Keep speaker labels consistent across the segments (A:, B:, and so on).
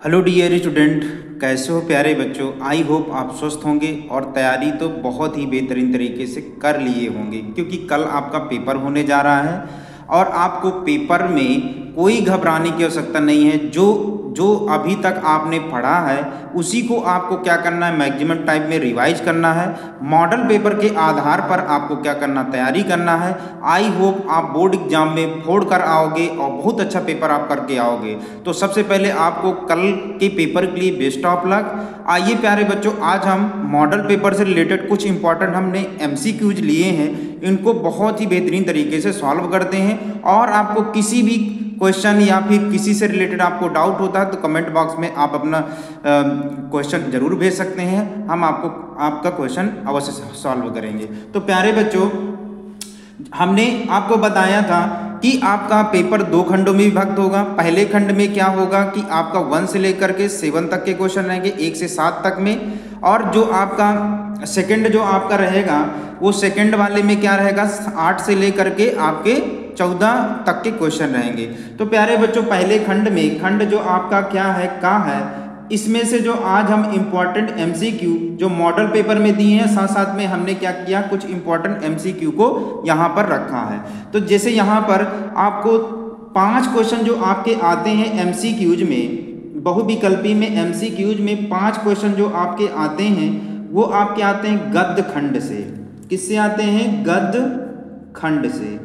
A: Hello dear student, कैसे हो प्यारे बच्चों। आई होप आप स्वस्थ होंगे और तैयारी तो बहुत ही बेहतरीन तरीके से कर लिए होंगे, क्योंकि कल आपका पेपर होने जा रहा है और आपको पेपर में कोई घबराने की आवश्यकता नहीं है। जो जो अभी तक आपने पढ़ा है उसी को आपको क्या करना है, मैक्सिमम टाइम में रिवाइज करना है। मॉडल पेपर के आधार पर आपको क्या करना, तैयारी करना है। आई होप आप बोर्ड एग्जाम में फोड़ कर आओगे और बहुत अच्छा पेपर आप करके आओगे। तो सबसे पहले आपको कल के पेपर के लिए बेस्ट ऑफ लक। आइए प्यारे बच्चों, आज हम मॉडल पेपर से रिलेटेड कुछ इंपॉर्टेंट हमने एमसीक्यूज लिए हैं, इनको बहुत ही बेहतरीन तरीके से सॉल्व करते हैं। और आपको किसी भी क्वेश्चन या फिर किसी से रिलेटेड आपको डाउट होता है तो कमेंट बॉक्स में आप अपना क्वेश्चन जरूर भेज सकते हैं, हम आपको आपका क्वेश्चन अवश्य सॉल्व करेंगे। तो प्यारे बच्चों, हमने आपको बताया था कि आपका पेपर 2 खंडों में विभक्त होगा। पहले खंड में क्या होगा कि आपका 1 से लेकर के 7 तक के क्वेश्चन रहेंगे, 1 से 7 तक में। और जो आपका सेकंड जो आपका रहेगा वो सेकंड वाले में क्या रहेगा, 8 से लेकर के आपके 14 तक के क्वेश्चन रहेंगे। तो प्यारे बच्चों, पहले खंड में खंड जो आपका क्या है, का है, इसमें से जो आज हम इम्पॉर्टेंट एमसीक्यू जो मॉडल पेपर में दिए हैं, साथ साथ में हमने क्या किया, कुछ इम्पॉर्टेंट एमसीक्यू को यहाँ पर रखा है। तो जैसे यहाँ पर आपको 5 क्वेश्चन जो आपके आते हैं एमसीक्यूज में, बहुविकल्पी में एमसीक्यूज में 5 क्वेश्चन जो आपके आते हैं वो आपके आते हैं गद्य खंड से। किससे आते हैं? गद्य खंड से।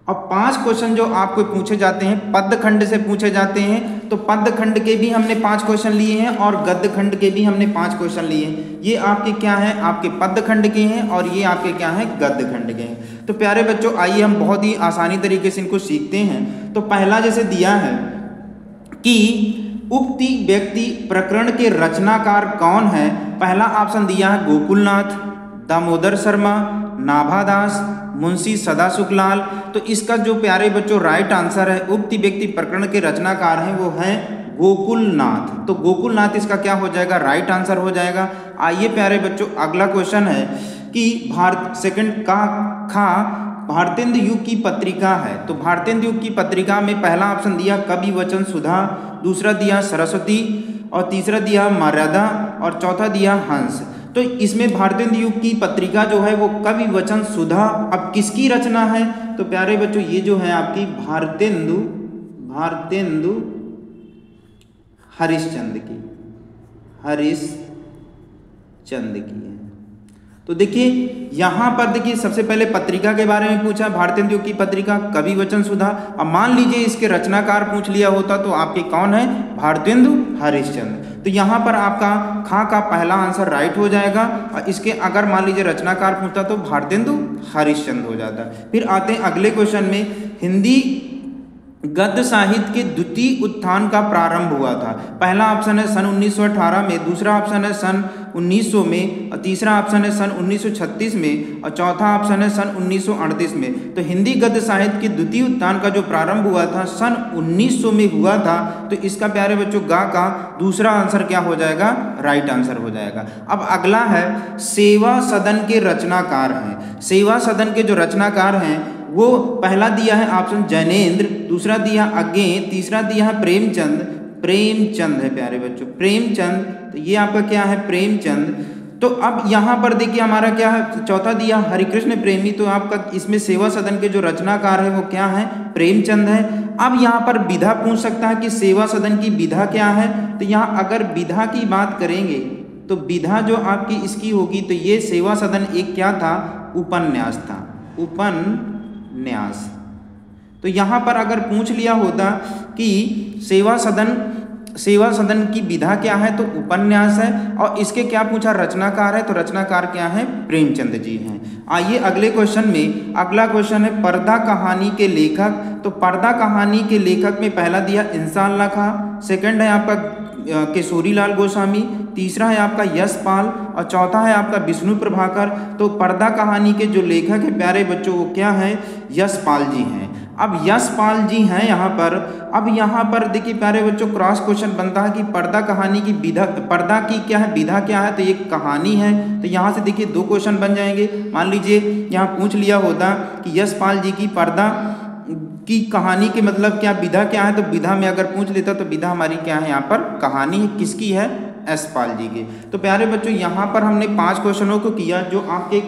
A: अब 5 क्वेश्चन जो आपको पूछे जाते हैं पद्य खंड से पूछे जाते हैं। तो पद्य खंड के भी हमने 5 क्वेश्चन लिए हैं और गद्य खंड के भी हमने 5 क्वेश्चन लिए हैं। ये आपके क्या हैं, आपके पद्य खंड के हैं और ये आपके क्या हैं, गद्य खंड के हैं। तो प्यारे बच्चों, आइए हम बहुत ही आसानी तरीके से इनको सीखते हैं। तो पहला जैसे दिया है कि उक्ति व्यक्ति प्रकरण के रचनाकार कौन है। पहला ऑप्शन दिया है गोकुलनाथ, दामोदर शर्मा, नाभादास, मुंशी सदाशुकलाल। तो इसका जो प्यारे बच्चों राइट आंसर है, उक्ति व्यक्ति प्रकरण के रचनाकार हैं वो हैं गोकुलनाथ। तो गोकुलनाथ इसका क्या हो जाएगा, राइट आंसर हो जाएगा। आइए प्यारे बच्चों, अगला क्वेश्चन है कि सेकंड का खा भारतेंदु युग की पत्रिका है। तो भारतेंदु युग की पत्रिका में पहला ऑप्शन दिया कवि वचन सुधा, दूसरा दिया सरस्वती और तीसरा दिया मर्यादा और चौथा दिया हंस। तो इसमें भारतेंदु युग की पत्रिका जो है वो कवि वचन सुधा अब किसकी रचना है? तो प्यारे बच्चों, ये जो है आपकी भारतेंदु हरिश्चंद्र की है। तो देखिए यहाँ पर देखिए, सबसे पहले पत्रिका के बारे में पूछा, भारतेंदु युग की पत्रिका, कवि वचन सुधा। अब मान लीजिए इसके रचनाकार पूछ लिया होता तो आपके कौन है, भारतेंदु हरिश्चंद्र। तो यहाँ पर आपका खा का पहला आंसर राइट हो जाएगा और इसके अगर मान लीजिए रचनाकार पूछता तो भारतेंदु हरिश्चंद्र हो जाता। फिर आते हैं अगले क्वेश्चन में, हिंदी गद्य साहित्य के द्वितीय उत्थान का प्रारंभ हुआ था। पहला ऑप्शन है सन 1918 में, दूसरा ऑप्शन है सन 1900 में और तीसरा ऑप्शन है सन 1936 में और चौथा ऑप्शन है सन 1938 में। तो हिंदी गद्य साहित्य के द्वितीय उत्थान का जो प्रारंभ हुआ था सन 1900 में हुआ था। तो इसका प्यारे बच्चों गा का दूसरा आंसर क्या हो जाएगा, राइट आंसर हो जाएगा। अब अगला है सेवा सदन के रचनाकार हैं। सेवा सदन के जो रचनाकार हैं वो पहला दिया है ऑप्शन जैनेन्द्र, दूसरा दिया अज्ञे, तीसरा दिया है प्रेमचंद है प्यारे बच्चों, प्रेमचंद। तो ये आपका क्या है, प्रेमचंद। तो अब यहाँ पर देखिए हमारा क्या है, चौथा दिया हरिकृष्ण प्रेमी। तो आपका इसमें सेवा सदन के जो रचनाकार है वो क्या है, प्रेमचंद है। अब यहाँ पर विधा पूछ सकता है कि सेवा सदन की विधा क्या है। तो यहाँ अगर विधा की बात करेंगे तो विधा जो आपकी इसकी होगी, तो ये सेवा सदन एक क्या था, उपन्यास था, उपन्यास। तो यहाँ पर अगर पूछ लिया होता कि सेवा सदन की विधा क्या है, तो उपन्यास है। और इसके क्या पूछा, रचनाकार है, तो रचनाकार क्या है, प्रेमचंद जी हैं। आइए अगले क्वेश्चन में, अगला क्वेश्चन है पर्दा कहानी के लेखक। तो पर्दा कहानी के लेखक में पहला दिया इंसान खां, सेकंड है आपका केशोरीलाल गोस्वामी, तीसरा है आपका यशपाल और चौथा है आपका विष्णु प्रभाकर। तो पर्दा कहानी के जो लेखक है प्यारे बच्चों वो क्या है, यशपाल जी हैं। अब यशपाल जी हैं यहाँ पर। अब यहाँ पर देखिए प्यारे बच्चों क्रॉस क्वेश्चन बनता है कि पर्दा कहानी की विधा, पर्दा की क्या है, विधा क्या है, तो ये कहानी है। तो यहाँ से देखिए 2 क्वेश्चन बन जाएंगे। मान लीजिए यहाँ पूछ लिया होता कि यशपाल जी की पर्दा की कहानी के मतलब क्या, विधा क्या है, तो विधा में अगर पूछ लेता तो विधा हमारी क्या है यहाँ पर कहानी किसकी है, यशपाल जी की। तो प्यारे बच्चों यहाँ पर हमने 5 क्वेश्चनों को किया, जो आपके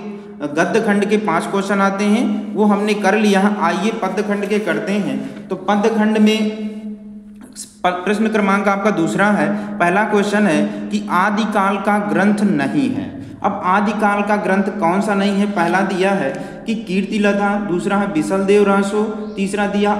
A: गद्य खंड के 5 क्वेश्चन आते हैं वो हमने कर लिया है। आइए पद्य खंड के करते हैं। तो पद्य खंड में प्रश्न क्रमांक आपका दूसरा है। पहला क्वेश्चन है कि आदिकाल का ग्रंथ नहीं है। अब आदिकाल का ग्रंथ कौन सा नहीं है, पहला दिया है कि कीर्तिलता, दूसरा है बिसलदेव रासो, तीसरा दिया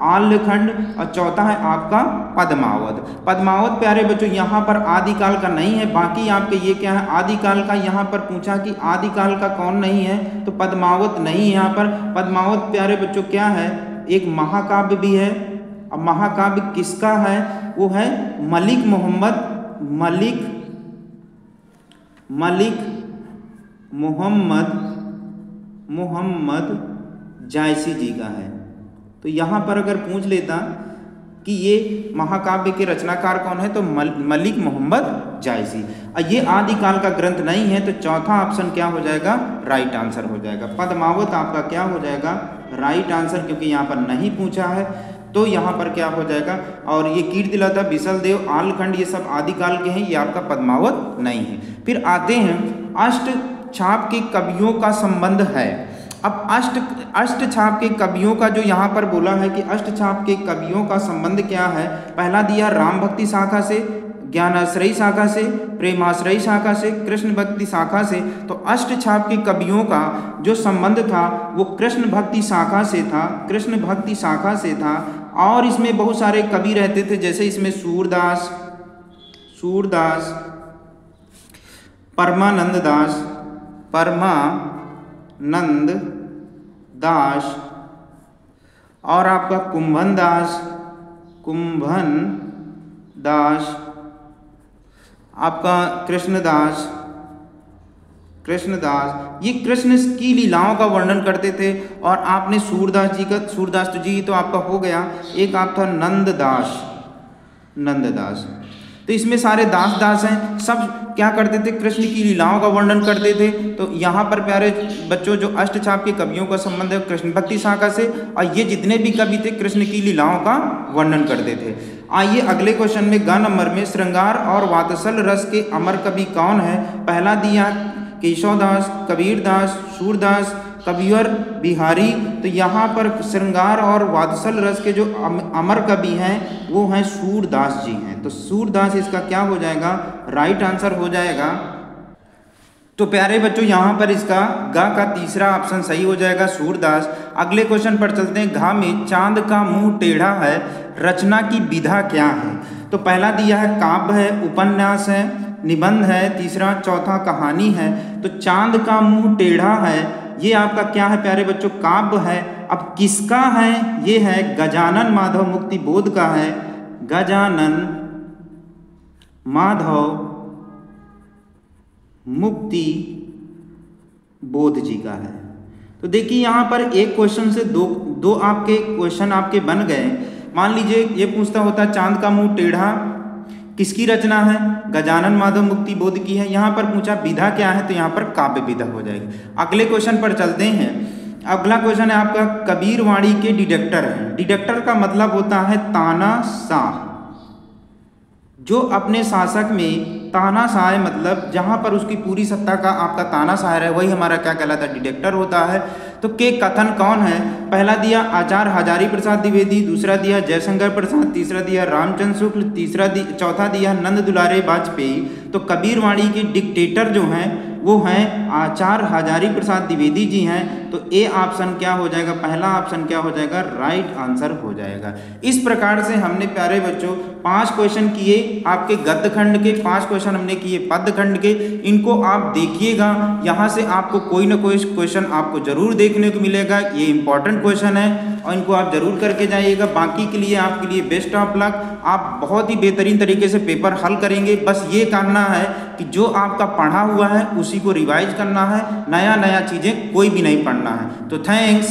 A: आल्यखंड और चौथा है आपका पद्मावत। पद्मावत प्यारे बच्चों यहाँ पर आदिकाल का नहीं है, बाकी आपके ये क्या है आदिकाल का। यहाँ पर पूछा कि आदिकाल का कौन नहीं है, तो पद्मावत नहीं है यहाँ पर। पद्मावत प्यारे बच्चों क्या है, एक महाकाव्य भी है। अब महाकाव्य किसका है, वो है मलिक मोहम्मद जायसी जी का है। तो यहाँ पर अगर पूछ लेता कि ये महाकाव्य के रचनाकार कौन है, तो मलिक मोहम्मद जायसी। और ये आदिकाल का ग्रंथ नहीं है, तो चौथा ऑप्शन क्या हो जाएगा, राइट आंसर हो जाएगा। पद्मावत आपका क्या हो जाएगा, राइट आंसर, क्योंकि यहाँ पर नहीं पूछा है तो यहाँ पर क्या हो जाएगा। और ये कीर्तिलता, बिसलदेव, आल्यखंड ये सब आदिकाल के हैं, ये आपका पद्मावत नहीं है। फिर आते हैं अष्ट छाप के कवियों का संबंध है। अब अष्ट छाप के कवियों का जो यहाँ पर बोला है कि अष्ट छाप के कवियों का संबंध क्या है, पहला दिया राम भक्ति शाखा से, ज्ञानाश्रयी शाखा से, प्रेमाश्रयी शाखा से, कृष्ण भक्ति शाखा से। तो अष्ट छाप के कवियों का जो संबंध था वो कृष्ण भक्ति शाखा से था। और इसमें बहुत सारे कवि रहते थे, जैसे इसमें सूरदास, परमानंद दास और आपका कुंभन दास, आपका कृष्णदास, ये कृष्ण की लीलाओं का वर्णन करते थे। और आपने सूरदास जी तो आपका हो गया। एक आप था नंददास। तो इसमें सारे दास हैं, सब क्या करते थे, कृष्ण की लीलाओं का वर्णन करते थे। तो यहाँ पर प्यारे बच्चों जो अष्टछाप के कवियों का संबंध है कृष्ण भक्ति शाखा से, और ये जितने भी कवि थे कृष्ण की लीलाओं का वर्णन करते थे। आइए अगले क्वेश्चन में, ग नंबर में श्रृंगार और वात्सल रस के अमर कवि कौन है। पहला दिया केशवदास, कबीरदास, सूरदास, कविवर बिहारी। तो यहाँ पर श्रृंगार और वात्सल रस के जो अमर कवि हैं वो हैं सूरदास जी हैं। तो सूरदास इसका क्या हो जाएगा, राइट आंसर हो जाएगा। तो प्यारे बच्चों यहाँ पर इसका ग का तीसरा ऑप्शन सही हो जाएगा, सूरदास। अगले क्वेश्चन पर चलते हैं। घा में चांद का मुंह टेढ़ा है, रचना की विधा क्या है। तो पहला दिया है काव्य है, उपन्यास है, निबंध है, तीसरा चौथा कहानी है। तो चांद का मुंह टेढ़ा है ये आपका क्या है प्यारे बच्चों, काव्य है। अब किसका है, ये है गजानन माधव मुक्ति बोध का है, गजानन माधव मुक्ति बोध जी का है। तो देखिए यहाँ पर एक क्वेश्चन से दो आपके क्वेश्चन आपके बन गए। मान लीजिए ये पूछता होता चांद का मुंह टेढ़ा किसकी रचना है, गजानन माधव मुक्ति बोध की है। यहाँ पर पूछा विधा क्या है, तो यहाँ पर काव्य विधा हो जाएगी। अगले क्वेश्चन पर चलते हैं। अगला क्वेश्चन है आपका कबीरवाणी के डिडक्टर है। डिडक्टर का मतलब होता है तानाशाह, जो अपने शासक में तानाशाह है, मतलब जहाँ पर उसकी पूरी सत्ता का आपका तानाशाह है, वही हमारा क्या कहलाता है, डिडक्टर होता है। तो के कथन कौन है, पहला दिया आचार्य हजारी प्रसाद द्विवेदी, दूसरा दिया जयशंकर प्रसाद, तीसरा दिया रामचंद्र शुक्ल, चौथा दिया नंद दुलारे वाजपेयी। तो कबीरवाणी के डिक्टेटर जो हैं वो हैं आचार्य हजारी प्रसाद द्विवेदी जी हैं। तो ए ऑप्शन क्या हो जाएगा, पहला ऑप्शन क्या हो जाएगा, राइट आंसर हो जाएगा। इस प्रकार से हमने प्यारे बच्चों 5 क्वेश्चन किए आपके गद्य खंड के, 5 क्वेश्चन हमने किए पद्य खंड के। इनको आप देखिएगा, यहाँ से आपको कोई ना कोई क्वेश्चन आपको जरूर देखने को मिलेगा। ये इंपॉर्टेंट क्वेश्चन है और इनको आप जरूर करके जाइएगा। बाकी के लिए आपके लिए बेस्ट ऑफ लक। आप बहुत ही बेहतरीन तरीके से पेपर हल करेंगे। बस ये करना है कि जो आपका पढ़ा हुआ है उसी को रिवाइज करना है, नया चीज़ें कोई भी नहीं पढ़ना है। तो थैंक्स।